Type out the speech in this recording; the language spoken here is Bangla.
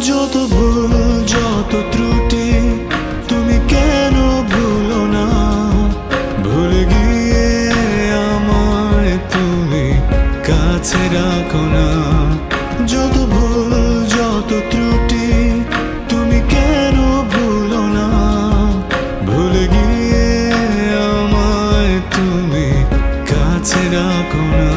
যত ভুল যত ত্রুটি তুমি কেন ভুলো না, ভুলে গিয়ে আমায় তুমি কাছে রাখো না। যত ভুল যত ত্রুটি তুমি কেন ভুলো না, ভুলে গিয়ে আমায় তুমি কাছে রাখো না।